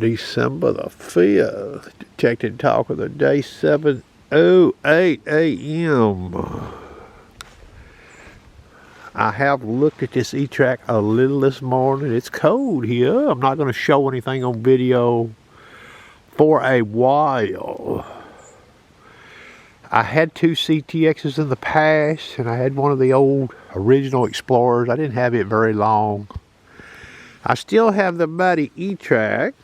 December the 5th. Detected talk of the day, 7:08 a.m. I have looked at this Etrac a little this morning. It's cold here. I'm not going to show anything on video for a while. I had two CTXs in the past, and I had one of the old original Explorers. I didn't have it very long. I still have the mighty Etrac.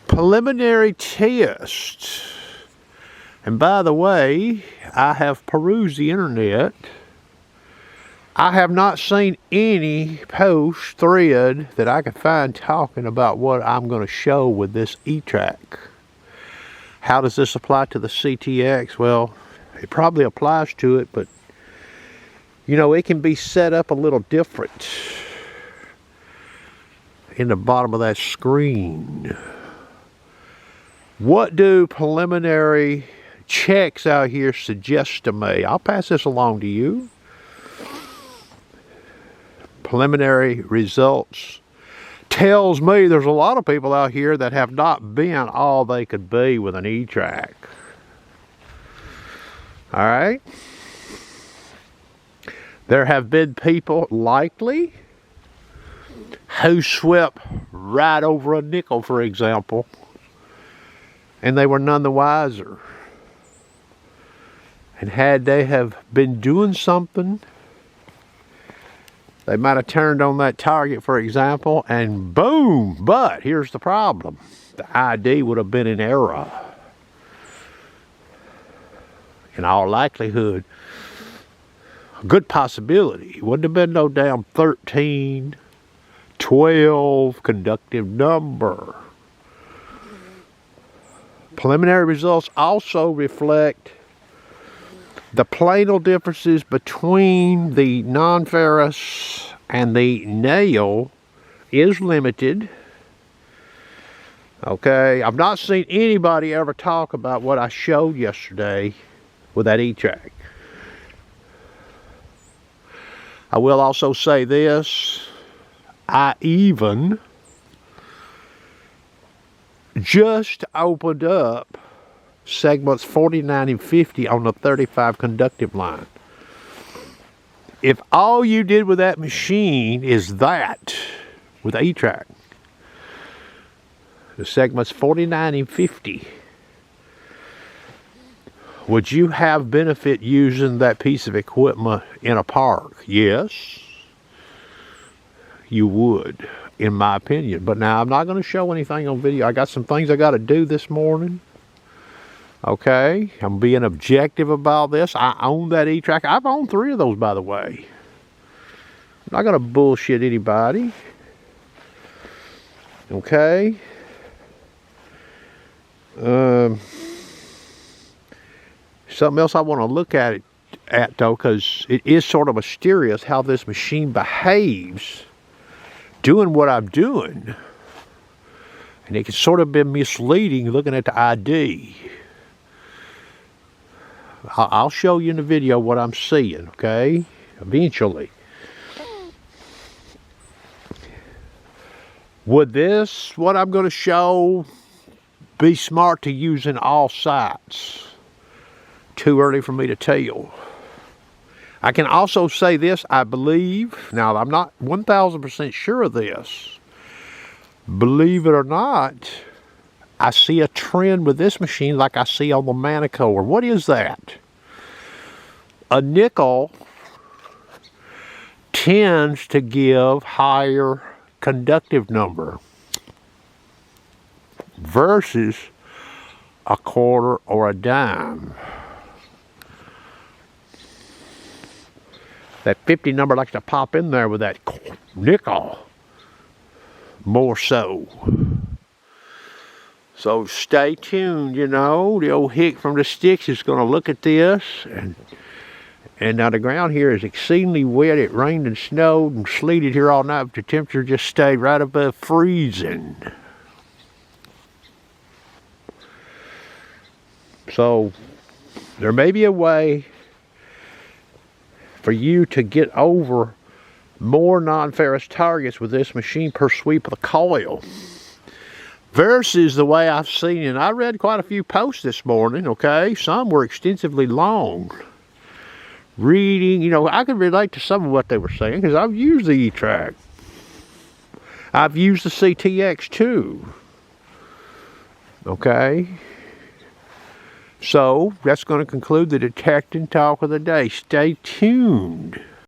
Preliminary test. And by the way, I have perused the internet. I have not seen any post thread that I could find talking about what I'm going to show with this Etrac. How does this apply to the CTX? Well, it probably applies to it, but you know, it can be set up a little different in the bottom of that screen. What do preliminary checks out here suggest to me? I'll pass this along to you. Preliminary results tells me there's a lot of people out here that have not been all they could be with an Etrac. Alright? There have been people likely who swept right over a nickel, for example, and they were none the wiser. And had they have been doing something, they might have turned on that target, for example, and boom! But here's the problem. The ID would have been in error. In all likelihood, a good possibility. It wouldn't have been no damn 13, 12 conductive number. Preliminary results also reflect the planal differences between the non-ferrous and the nail is limited. Okay, I've not seen anybody ever talk about what I showed yesterday with that Etrac. I will also say this, I even just opened up segments 49 and 50 on the 35 conductive line. If all you did with that machine is that, with Etrac, the segments 49 and 50, would you have benefit using that piece of equipment in a park? Yes, you would, in my opinion. But now I'm not going to show anything on video. I got some things I got to do this morning. Okay, I'm being objective about this. I own that Etrac. I've owned 3 of those, by the way. I'm not going to bullshit anybody. Okay. Something else I want to look at though, because it is sort of mysterious how this machine behaves doing what I'm doing. And it can sort of be misleading looking at the ID. I'll show you in the video what I'm seeing, okay? Eventually. Would this, what I'm going to show, be smart to use in all sites? Too early for me to tell. I can also say this, I believe, now I'm not 1000% sure of this. Believe it or not, I see a trend with this machine like I see on the Manicore. What is that? A nickel tends to give higher conductive number versus a quarter or a dime. That 50 number likes to pop in there with that nickel more so. So stay tuned, you know. The old hick from the sticks is going to look at this. And now the ground here is exceedingly wet. It rained and snowed and sleeted here all night, but the temperature just stayed right above freezing. So there may be a way for you to get over more non-ferrous targets with this machine per sweep of the coil. Versus the way I've seen, and I read quite a few posts this morning, okay? Some were extensively long. Reading, you know, I could relate to some of what they were saying because I've used the Etrac. I've used the CTX too. Okay? So, that's going to conclude the Detect and Talk of the day. Stay tuned.